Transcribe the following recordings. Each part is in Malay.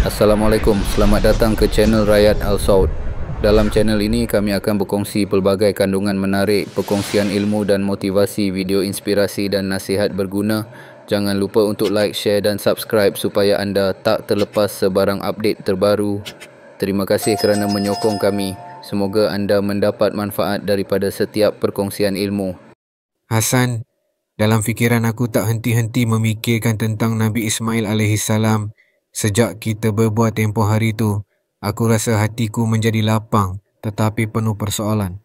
Assalamualaikum, selamat datang ke channel Rakyat Al Saud. Dalam channel ini kami akan berkongsi pelbagai kandungan menarik, perkongsian ilmu dan motivasi, video inspirasi dan nasihat berguna. Jangan lupa untuk like, share dan subscribe supaya anda tak terlepas sebarang update terbaru. Terima kasih kerana menyokong kami. Semoga anda mendapat manfaat daripada setiap perkongsian ilmu. Hasan, dalam fikiran aku tak henti-henti memikirkan tentang Nabi Ismail alaihissalam. Sejak kita berbuat tempoh hari itu, aku rasa hatiku menjadi lapang tetapi penuh persoalan.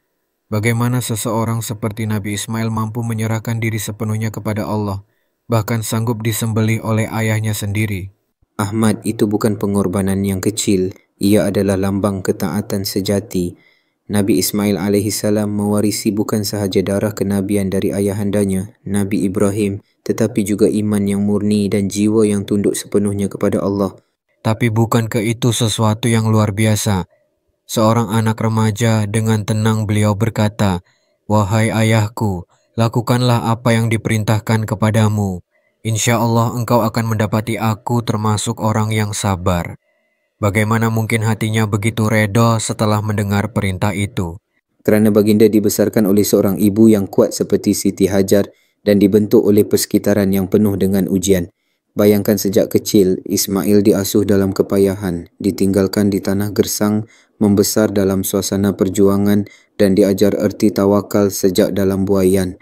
Bagaimana seseorang seperti Nabi Ismail mampu menyerahkan diri sepenuhnya kepada Allah, bahkan sanggup disembelih oleh ayahnya sendiri? Ahmad, itu bukan pengorbanan yang kecil. Ia adalah lambang ketaatan sejati. Nabi Ismail alaihissalam mewarisi bukan sahaja darah kenabian dari ayahandanya, Nabi Ibrahim, tetapi juga iman yang murni dan jiwa yang tunduk sepenuhnya kepada Allah. Tapi bukankah itu sesuatu yang luar biasa? Seorang anak remaja dengan tenang beliau berkata, "Wahai ayahku, lakukanlah apa yang diperintahkan kepadamu. Insya Allah engkau akan mendapati aku termasuk orang yang sabar." Bagaimana mungkin hatinya begitu reda setelah mendengar perintah itu? Kerana baginda dibesarkan oleh seorang ibu yang kuat seperti Siti Hajar dan dibentuk oleh persekitaran yang penuh dengan ujian. Bayangkan sejak kecil, Ismail diasuh dalam kepayahan, ditinggalkan di tanah gersang, membesar dalam suasana perjuangan dan diajar erti tawakal sejak dalam buaian.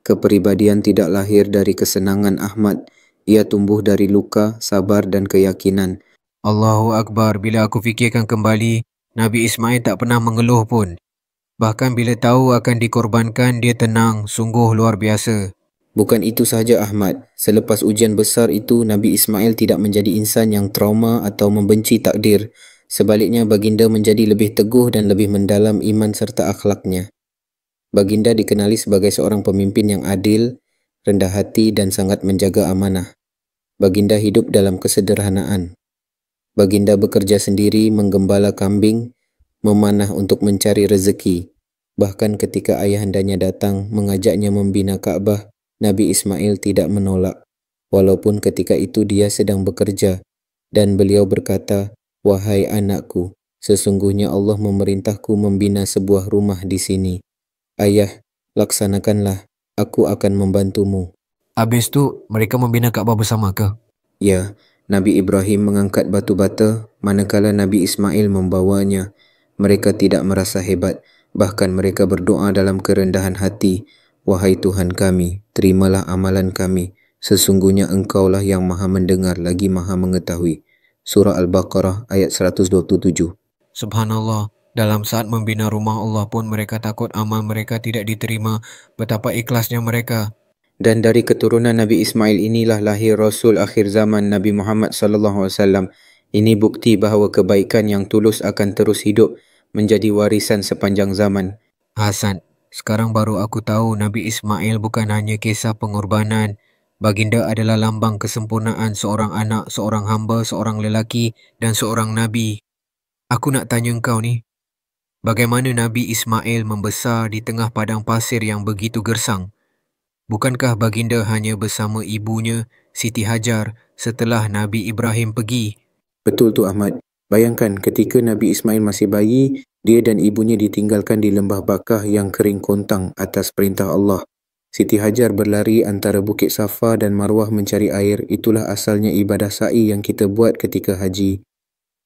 Kepribadian tidak lahir dari kesenangan Ahmad. Ia tumbuh dari luka, sabar dan keyakinan. Allahu Akbar, bila aku fikirkan kembali, Nabi Ismail tak pernah mengeluh pun. Bahkan bila tahu akan dikorbankan, dia tenang, sungguh luar biasa. Bukan itu sahaja Ahmad, selepas ujian besar itu, Nabi Ismail tidak menjadi insan yang trauma atau membenci takdir. Sebaliknya, baginda menjadi lebih teguh dan lebih mendalam iman serta akhlaknya. Baginda dikenali sebagai seorang pemimpin yang adil, rendah hati dan sangat menjaga amanah. Baginda hidup dalam kesederhanaan. Baginda bekerja sendiri menggembala kambing, memanah untuk mencari rezeki. Bahkan ketika ayahandanya datang mengajaknya membina Kaabah, Nabi Ismail tidak menolak. Walaupun ketika itu dia sedang bekerja dan beliau berkata, "Wahai anakku, sesungguhnya Allah memerintahku membina sebuah rumah di sini. Ayah, laksanakanlah, aku akan membantumu." Habis tu, mereka membina Kaabah bersama ke? Ya, Nabi Ibrahim mengangkat batu bata, manakala Nabi Ismail membawanya. Mereka tidak merasa hebat, bahkan mereka berdoa dalam kerendahan hati, "Wahai Tuhan kami, terimalah amalan kami. Sesungguhnya Engkaulah yang maha mendengar lagi maha mengetahui." Surah Al-Baqarah ayat 127. Subhanallah, dalam saat membina rumah Allah pun mereka takut amal mereka tidak diterima. Betapa ikhlasnya mereka. Dan dari keturunan Nabi Ismail inilah lahir Rasul akhir zaman Nabi Muhammad SAW. Ini bukti bahawa kebaikan yang tulus akan terus hidup menjadi warisan sepanjang zaman. Hasan, sekarang baru aku tahu Nabi Ismail bukan hanya kisah pengorbanan. Baginda adalah lambang kesempurnaan seorang anak, seorang hamba, seorang lelaki dan seorang Nabi. Aku nak tanya engkau ni, bagaimana Nabi Ismail membesar di tengah padang pasir yang begitu gersang? Bukankah baginda hanya bersama ibunya, Siti Hajar, setelah Nabi Ibrahim pergi? Betul tu Ahmad. Bayangkan ketika Nabi Ismail masih bayi, dia dan ibunya ditinggalkan di lembah Bakah yang kering kontang atas perintah Allah. Siti Hajar berlari antara Bukit Safa dan Marwah mencari air. Itulah asalnya ibadah sa'i yang kita buat ketika haji.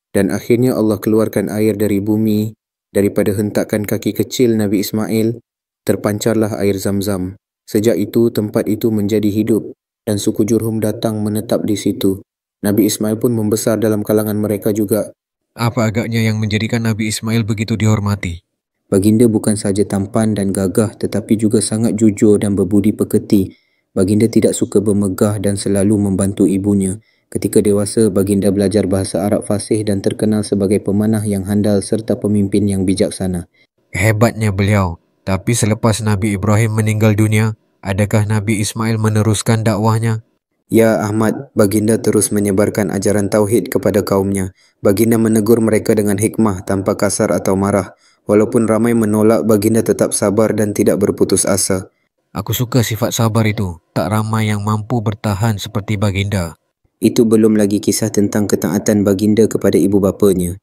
Dan akhirnya Allah keluarkan air dari bumi. Daripada hentakan kaki kecil Nabi Ismail, terpancarlah air Zamzam. Sejak itu, tempat itu menjadi hidup dan suku Jurhum datang menetap di situ. Nabi Ismail pun membesar dalam kalangan mereka juga. Apa agaknya yang menjadikan Nabi Ismail begitu dihormati? Baginda bukan sahaja tampan dan gagah tetapi juga sangat jujur dan berbudi pekerti. Baginda tidak suka bermegah dan selalu membantu ibunya. Ketika dewasa, baginda belajar bahasa Arab fasih dan terkenal sebagai pemanah yang handal serta pemimpin yang bijaksana. Hebatnya beliau. Tapi selepas Nabi Ibrahim meninggal dunia, adakah Nabi Ismail meneruskan dakwahnya? Ya Ahmad, baginda terus menyebarkan ajaran tauhid kepada kaumnya. Baginda menegur mereka dengan hikmah tanpa kasar atau marah. Walaupun ramai menolak, baginda tetap sabar dan tidak berputus asa. Aku suka sifat sabar itu. Tak ramai yang mampu bertahan seperti baginda. Itu belum lagi kisah tentang ketaatan baginda kepada ibu bapanya.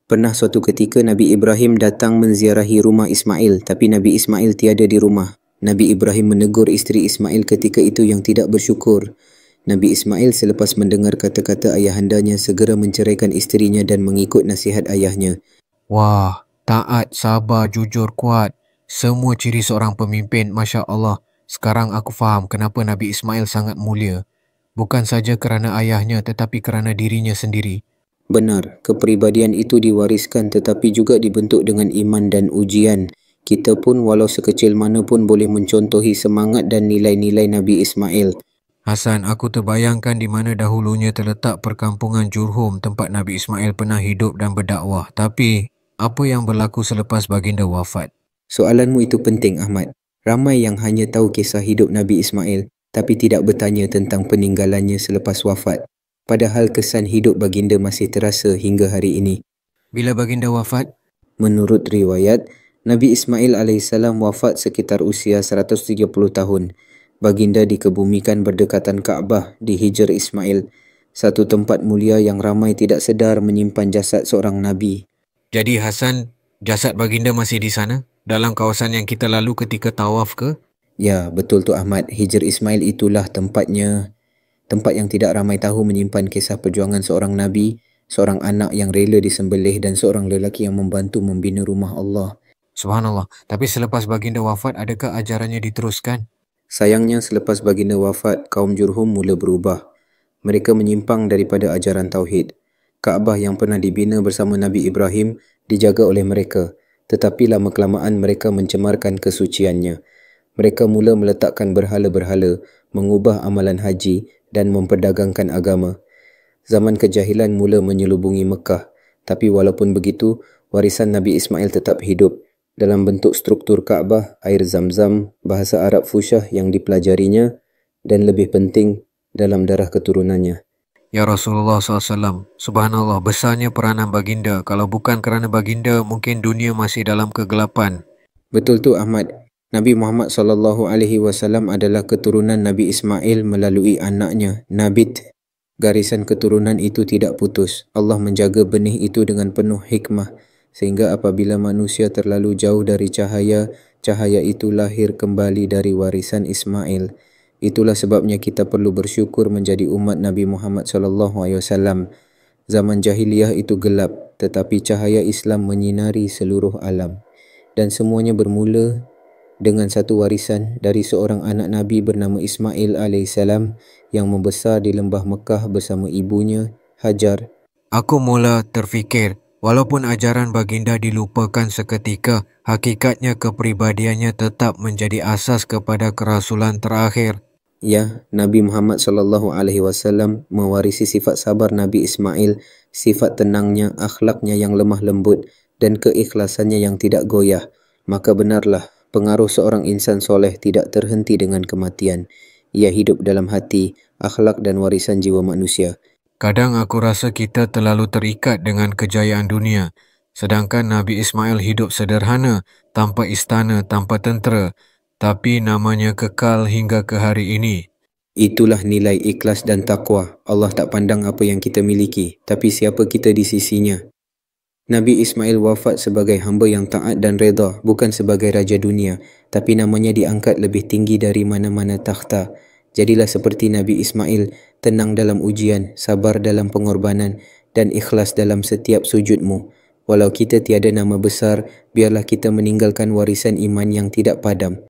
Pernah suatu ketika Nabi Ibrahim datang menziarahi rumah Ismail, tapi Nabi Ismail tiada di rumah. Nabi Ibrahim menegur isteri Ismail ketika itu yang tidak bersyukur. Nabi Ismail selepas mendengar kata-kata ayahandanya segera menceraikan isterinya dan mengikut nasihat ayahnya. Wah, taat, sabar, jujur, kuat. Semua ciri seorang pemimpin, Masya Allah. Sekarang aku faham kenapa Nabi Ismail sangat mulia. Bukan saja kerana ayahnya tetapi kerana dirinya sendiri. Benar, kepribadian itu diwariskan tetapi juga dibentuk dengan iman dan ujian. Kita pun walau sekecil mana pun boleh mencontohi semangat dan nilai-nilai Nabi Ismail. Hasan, aku terbayangkan di mana dahulunya terletak perkampungan Jurhum tempat Nabi Ismail pernah hidup dan berdakwah. Tapi, apa yang berlaku selepas baginda wafat? Soalanmu itu penting, Ahmad. Ramai yang hanya tahu kisah hidup Nabi Ismail tapi tidak bertanya tentang peninggalannya selepas wafat. Padahal kesan hidup baginda masih terasa hingga hari ini. Bila baginda wafat? Menurut riwayat, Nabi Ismail AS wafat sekitar usia 130 tahun. Baginda dikebumikan berdekatan Kaabah di Hijr Ismail, satu tempat mulia yang ramai tidak sedar menyimpan jasad seorang Nabi. Jadi Hasan, jasad baginda masih di sana? Dalam kawasan yang kita lalu ketika tawaf ke? Ya, betul tu Ahmad. Hijr Ismail itulah tempatnya. Tempat yang tidak ramai tahu menyimpan kisah perjuangan seorang Nabi, seorang anak yang rela disembelih dan seorang lelaki yang membantu membina rumah Allah. Subhanallah. Tapi selepas baginda wafat, adakah ajarannya diteruskan? Sayangnya selepas baginda wafat, kaum Jurhum mula berubah. Mereka menyimpang daripada ajaran Tauhid. Kaabah yang pernah dibina bersama Nabi Ibrahim dijaga oleh mereka. Tetapi lama-kelamaan mereka mencemarkan kesuciannya. Mereka mula meletakkan berhala-berhala, mengubah amalan haji dan memperdagangkan agama. Zaman kejahilan mula menyelubungi Mekah. Tapi walaupun begitu, warisan Nabi Ismail tetap hidup dalam bentuk struktur Kaabah, air Zamzam, bahasa Arab Fusyah yang dipelajarinya dan lebih penting dalam darah keturunannya. Ya Rasulullah SAW, subhanallah besarnya peranan baginda. Kalau bukan kerana baginda, mungkin dunia masih dalam kegelapan. Betul tu Ahmad. Nabi Muhammad SAW adalah keturunan Nabi Ismail melalui anaknya, Nabit. Garisan keturunan itu tidak putus. Allah menjaga benih itu dengan penuh hikmah. Sehingga apabila manusia terlalu jauh dari cahaya, cahaya itu lahir kembali dari warisan Ismail. Itulah sebabnya kita perlu bersyukur menjadi umat Nabi Muhammad SAW. Zaman jahiliyah itu gelap, tetapi cahaya Islam menyinari seluruh alam. Dan semuanya bermula dengan satu warisan dari seorang anak Nabi bernama Ismail AS yang membesar di lembah Mekah bersama ibunya, Hajar. Aku mula terfikir, walaupun ajaran baginda dilupakan seketika, hakikatnya kepribadiannya tetap menjadi asas kepada kerasulan terakhir. Ya, Nabi Muhammad SAW mewarisi sifat sabar Nabi Ismail, sifat tenangnya, akhlaknya yang lemah lembut dan keikhlasannya yang tidak goyah. Maka benarlah, pengaruh seorang insan soleh tidak terhenti dengan kematian. Ia hidup dalam hati, akhlak dan warisan jiwa manusia. Kadang aku rasa kita terlalu terikat dengan kejayaan dunia. Sedangkan Nabi Ismail hidup sederhana, tanpa istana, tanpa tentera. Tapi namanya kekal hingga ke hari ini. Itulah nilai ikhlas dan takwa. Allah tak pandang apa yang kita miliki, tapi siapa kita di sisinya. Nabi Ismail wafat sebagai hamba yang taat dan reda, bukan sebagai raja dunia, tapi namanya diangkat lebih tinggi dari mana-mana takhta. Jadilah seperti Nabi Ismail, tenang dalam ujian, sabar dalam pengorbanan dan ikhlas dalam setiap sujudmu. Walau kita tiada nama besar, biarlah kita meninggalkan warisan iman yang tidak padam.